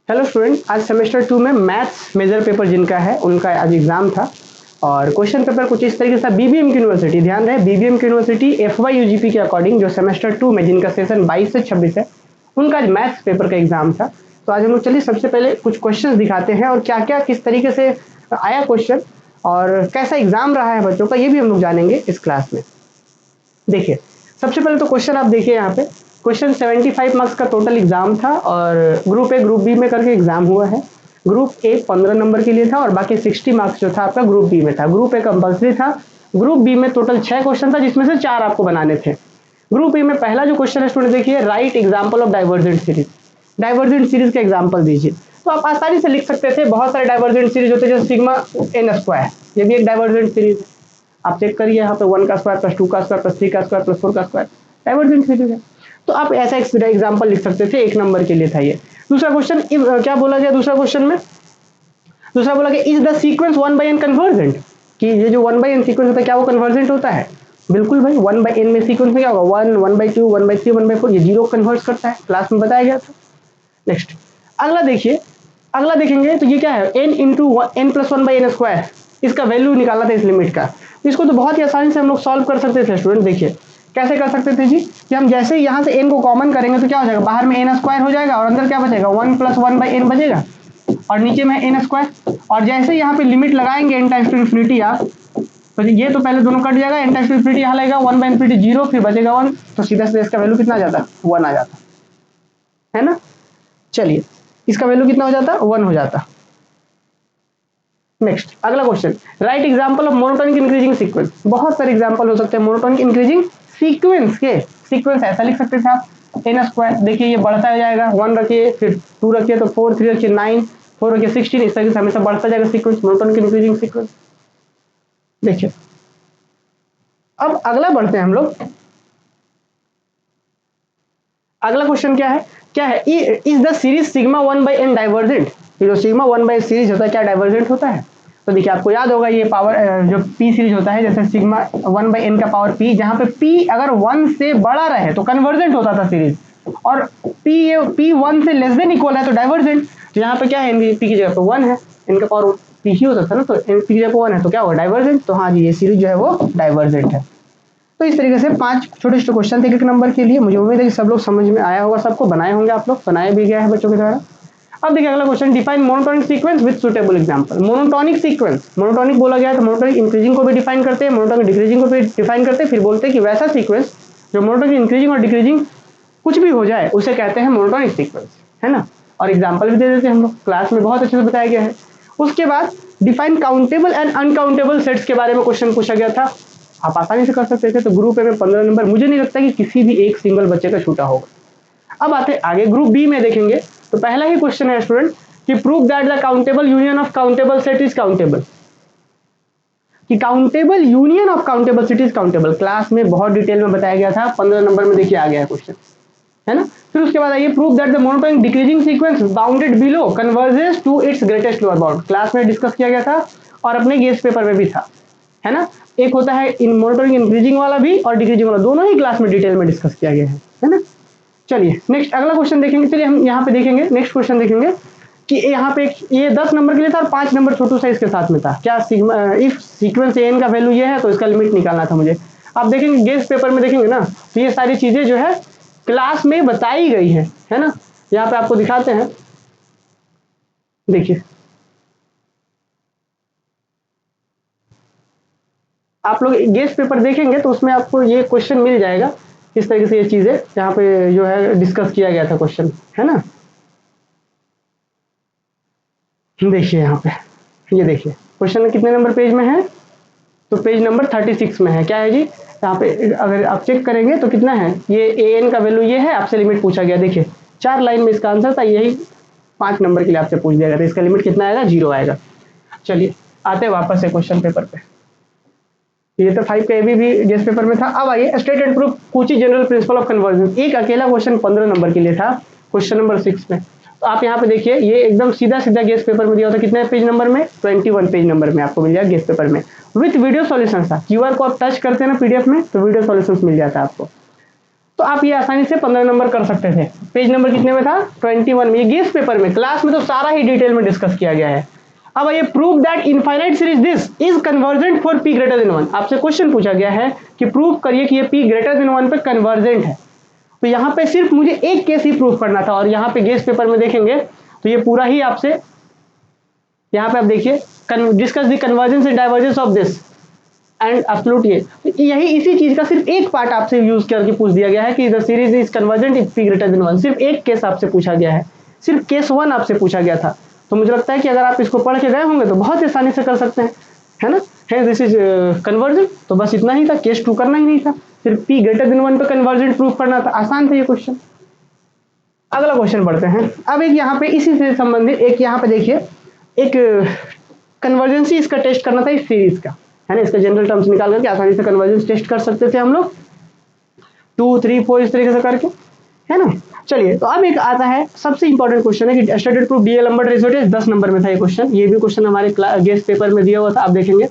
Hello student, आज semester 2 में maths major paper जिनका है उनका आज एग्जाम था और क्वेश्चन पेपर कुछ इस तरीके से। बीबीएम की यूनिवर्सिटी, ध्यान रहे बीबीएम की यूनिवर्सिटी FYUGP के अकॉर्डिंग जो सेमेस्टर 2 में जिनका सेशन 22 से 26 है उनका आज मैथ्स पेपर का एग्जाम था। तो आज हम लोग चलिए सबसे पहले कुछ क्वेश्चन दिखाते हैं और क्या क्या किस तरीके से आया क्वेश्चन और कैसा एग्जाम रहा है बच्चों का, ये भी हम लोग जानेंगे इस क्लास में। देखिए सबसे पहले तो क्वेश्चन आप देखिए यहाँ पे क्वेश्चन 75 मार्क्स का टोटल एग्जाम था और ग्रुप ए ग्रुप बी में करके एग्जाम हुआ है। ग्रुप ए 15 नंबर के लिए था और बाकी 60 मार्क्स जो था आपका ग्रुप बी में था। ग्रुप ए कंपल्सरी था। ग्रुप बी में टोटल 6 क्वेश्चन था जिसमें से 4 आपको बनाने थे। ग्रुप ए में पहला जो क्वेश्चन है स्टूडेंट देखिए, right example of divergent series. Divergent series का एग्जाम्पल दीजिए। तो आप आसानी से लिख सकते थे, बहुत सारे डाइवर्जेंट सीरीज होते हैं जैसे सिग्मा एन स्क्वायर, ये भी एक डाइवर्जेंट सीरीज। आप चेक करिए यहाँ पे 1 का स्क्वायर प्लस 2 का स्क्वायर प्लस 3 का स्क्वायर प्लस 4 का स्क्वायर डाइवर्जेंट सीरीज है। तो आप ऐसा एग्जांपल लिख सकते थे, 1 नंबर के लिए था ये। दूसरा क्वेश्चन क्या बोला गया दूसरा क्वेश्चन में, दूसरा बोला गया is the sequence 1/n convergent, कि ये जो 1/n सीक्वेंस होता है क्या वो कन्वर्जेंट होता है? बिल्कुल भाई, 1/n में सीक्वेंस में क्या होगा 1, 1/2, 1/3, 1/4, ये 0 कन्वर्ट करता है, क्लास में बताया गया था। नेक्स्ट अगला देखिए, अगला देखेंगे तो ये क्या है n into n plus 1/n square, इसका वैल्यू निकालना था इस लिमिट का। इसको तो बहुत ही आसानी से हम लोग सॉल्व कर सकते थे स्टूडेंट। देखिए कैसे कर सकते थे जी, कि हम जैसे ही यहाँ से n को कॉमन करेंगे तो क्या हो जाएगा, बाहर में n स्क्वायर हो जाएगा और अंदर क्या बचेगा 1 प्लस 1/n बचेगा और नीचे में n स्क्वायर। और जैसे ही यहाँ पे लिमिट लगाएंगे n टाइम्स टू इन्फिनिटी आप, तो ये तो पहले दोनों कट जाएगा, n टाइम्स टू इन्फिनिटी यहाँ लगेगा 1/∞ 0, फिर बचेगा 1, तो सीधा सीधा इसका वैल्यू कितना आ जाता 1 आ जाता है ना। चलिए इसका वैल्यू कितना हो जाता 1 हो जाता। नेक्स्ट अगला question, right example of monotonic increasing sequence. बहुत सारे एग्जांपल हो सकते हैं मोनोटोनिक इंक्रीजिंग सीक्वेंस के। सीक्वेंस ऐसा लिख सकते थे आप n स्क्वायर, देखिए ये बढ़ता जाएगा, 1 रखिए फिर 2 रखिए तो 4, 3 रखिए 9, 4 रखिए 16, इस तरीके से हमेशा बढ़ता जाएगा सीक्वेंस, मोनोटोनिक इंक्रीजिंग सीक्वेंस। देखिए अब अगला बढ़ते हैं हम लोग। अगला क्वेश्चन क्या है is the series sigma 1/n divergent. ये जो सिग्मा 1/n सीरीज होता है क्या डाइवर्जेंट होता है? तो देखिए आपको याद होगा ये पावर जो p सीरीज होता है, जैसे सिग्मा 1/n का पावर p, जहां पे p अगर 1 से बड़ा रहे तो कन्वर्जेंट होता था सीरीज, और p 1 से लेस देन इक्वल है तो डाइवर्जेंट। तो यहाँ पे क्या है, p की जगह पे 1 है, इनका पावर p ही होता था ना, तो p की जगह पे 1 है तो क्या होगा डाइवर्जेंट। तो हाँ जी, ये सीरीज जो है वो डाइवर्जेंट है। तो इस तरीके से 5 छोटे छोटे क्वेश्चन थे 1 नंबर के लिए। मुझे उम्मीद है कि सब लोग समझ में आया होगा, सबको बनाए होंगे, आप लोग बनाए भी गया है बच्चों के द्वारा। अब देखिए अगला question, define monotonic sequence with suitable example. Monotonic sequence, monotonic बोला गया है तो मोनोटोनिक इंक्रीजिंग को भी डिफाइन करते हैं, मोनोटोनिक डिक्रीजिंग को भी डिफाइन करते हैं, फिर बोलते हैं कि वैसा सीक्वेंस जो मोनोटोनिक इंक्रीजिंग और डिक्रीजिंग कुछ भी हो जाए उसे कहते हैं मोनोटोनिक सीक्वेंस, है ना। और एग्जांपल भी दे देते हैं हम लोग, क्लास में बहुत अच्छे से बताया गया है। उसके बाद define countable and uncountable sets के बारे में क्वेश्चन पूछा गया था, आप आसानी से कर सकते थे। तो ग्रुप ए में 15 नंबर, मुझे नहीं लगता कि किसी भी एक सिंगल बच्चे का छूटा होगा। अब आते आगे ग्रुप बी में देखेंगे तो पहला ही क्वेश्चन है स्टूडेंट कि prove that the countable union of countable set is countable, कि countable union of countable set is countable. Class में बहुत डिटेल में बताया गया था, 15 नंबर में देखिए आ गया है क्वेश्चन, है ना। फिर उसके बाद आइए, prove that the monotonic decreasing sequence bounded below converges to its greatest lower bound. Class में डिस्कस किया गया था और अपने गेस्ट पेपर में भी था, है ना। एक होता है इन मोनोटोनिक इंक्रीजिंग वाला भी और डिक्रीजिंग वाला, दोनों ही क्लास में डिटेल में डिस्कस किया गया है ना। चलिए नेक्स्ट अगला क्वेश्चन देखेंगे। चलिए हम यहाँ पे देखेंगे, नेक्स्ट क्वेश्चन देखेंगे कि यहाँ पे ये 10 नंबर के लिए था और 5 नंबर छोटू साइज के साथ में था। क्या सिग्मा इफ सीक्वेंस एन का वैल्यू ये है तो इसका लिमिट निकालना था मुझे। आप देखेंगे गेस्ट पेपर में देखेंगे ना, तो ये सारी चीजें जो है क्लास में बताई गई है ना। यहाँ पे आपको दिखाते हैं, देखिए आप लोग गेस्ट पेपर देखेंगे तो उसमें आपको ये क्वेश्चन मिल जाएगा, इस तरीके से ये चीजें यहाँ पे जो है डिस्कस किया गया था क्वेश्चन, है ना। देखिए यहाँ पे ये देखिए क्वेश्चन कितने नंबर पेज में है, तो पेज नंबर 36 में है। क्या है जी, यहाँ पे अगर आप चेक करेंगे तो कितना है, ये an का वैल्यू ये है, आपसे लिमिट पूछा गया। देखिए 4 लाइन में इसका आंसर था, यही 5 नंबर के लिए आपसे पूछ दिया गया था, इसका लिमिट कितना आएगा 0 आएगा। चलिए आते हैं वापस से क्वेश्चन पेपर पे। ये तो 5 का एबी भी गेस्ट पेपर में था। अब आइए, state and proof Cauchy general principle of convergence. एक अकेला क्वेश्चन 15 नंबर के लिए था, क्वेश्चन नंबर 6 में। तो आप यहाँ पे देखिए ये एकदम सीधा सीधा गेस्ट पेपर में दिया होता, कितने पेज नंबर में 21 पेज नंबर में आपको मिल जाएगा गेस्ट पेपर में, विथ वीडियो सॉल्यूशन था। क्यूआर को आप टच करते हैं ना पीडीएफ में तो वीडियो सॉल्यूशन मिल जाता है आपको। तो आप ये आसानी से 15 नंबर कर सकते थे। पेज नंबर कितने में था? 21 में। ये गेस पेपर में, क्लास में तो सारा ही डिटेल में डिस्कस किया गया है। अब ये prove that infinite series this is convergent for p greater than 1। आपसे क्वेश्चन पूछा गया है कि प्रूव करिए कि ये p ग्रेटर देन 1 पे कन्वर्जेंट है। तो यहाँ पे सिर्फ मुझे एक केस ही प्रूव करना था, और यहाँ पे गेस पेपर में देखेंगे तो ये पूरा ही आपसे, यहाँ पे आप देखिए, discuss the convergence and divergence of this and absolute, यही इसी चीज का सिर्फ एक पार्ट आपसे यूज करके पूछ दिया गया है कि the series is convergent if p greater than 1। सिर्फ एक केस आपसे पूछा गया है, सिर्फ केस 1 आपसे पूछा गया था। तो मुझे लगता है कि अगर आप इसको पढ़ के गए होंगे तो बहुत आसानी से कर सकते हैं, है ना। है दिस इज कन्वर्जेंट, तो बस इतना ही था, केस 2 करना ही नहीं था, सिर्फ p ग्रेटर देन 1 पे कन्वर्जेंट प्रूव करना था। आसान था ये क्वेश्चन। अगला क्वेश्चन पढ़ते हैं। अब एक यहाँ पे इसी से संबंधित एक यहाँ पे देखिए, एक कन्वर्जेंसी इसका टेस्ट करना था इस सीरीज का, है ना। इसका जनरल टर्म्स निकाल करके आसानी से कन्वर्जेंस टेस्ट कर सकते थे हम लोग, 2 3 4 इस तरीके से करके, है ना। चलिए, तो अब एक आता है सबसे इंपॉर्टेंट क्वेश्चन है कि standard proof D'Alembert ratio test. 10 number में था ये क्वेश्चन। ये भी क्वेश्चन हमारे गेस्ट पेपर में दिया हुआ था, आप देखेंगे।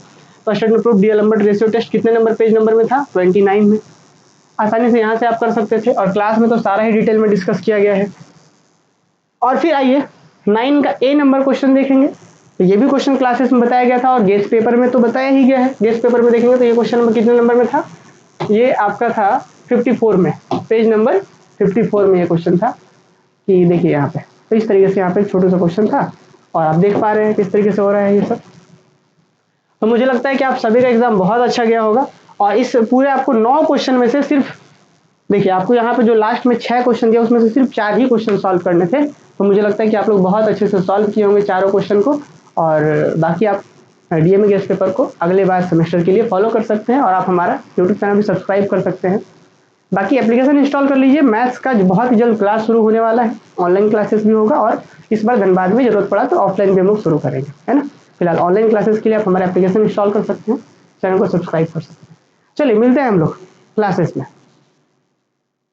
तो standard proof D'Alembert ratio test कितने नंबर, पेज नंबर में था? 29 में। आसानी से यहाँ से आप कर सकते थे, और क्लास में तो सारा ही डिटेल में डिस्कस किया गया है। और फिर आइए 9 का ए नंबर क्वेश्चन देखेंगे। तो ये भी क्वेश्चन क्लासेस में बताया गया था, और गेस्ट पेपर में तो बताया ही गया है। गेस्ट पेपर में देखेंगे तो ये क्वेश्चन नंबर कितने नंबर में था? ये आपका था 54 में, पेज नंबर 54 में ये क्वेश्चन था। कि देखिए यहाँ पे, तो इस तरीके से यहाँ पे छोटा सा क्वेश्चन था, और आप देख पा रहे हैं किस तरीके से हो रहा है ये सब। तो मुझे लगता है कि आप सभी का एग्जाम बहुत अच्छा गया होगा, और इस पूरे आपको 9 क्वेश्चन में से सिर्फ, देखिए आपको यहाँ पे जो लास्ट में 6 क्वेश्चन दिया उसमें से सिर्फ 4 ही क्वेश्चन सॉल्व करने थे। तो मुझे लगता है कि आप लोग बहुत अच्छे से सॉल्व किए होंगे चारों क्वेश्चन को, और बाकी आप डीएमए गेस्ट पेपर को अगले बार सेमेस्टर के लिए फॉलो कर सकते हैं, और आप हमारा यूट्यूब चैनल भी सब्सक्राइब कर सकते हैं। बाकी एप्लीकेशन इंस्टॉल कर लीजिए, मैथ्स का बहुत ही जल्द क्लास शुरू होने वाला है, ऑनलाइन क्लासेस भी होगा, और इस बार धनबाद में जरूरत पड़ा तो ऑफलाइन भी हम लोग शुरू करेंगे, है ना। फिलहाल ऑनलाइन क्लासेस के लिए आप हमारा एप्लीकेशन इंस्टॉल कर सकते हैं, चैनल को सब्सक्राइब कर सकते हैं। चलिए मिलते हैं हम लोग क्लासेस में।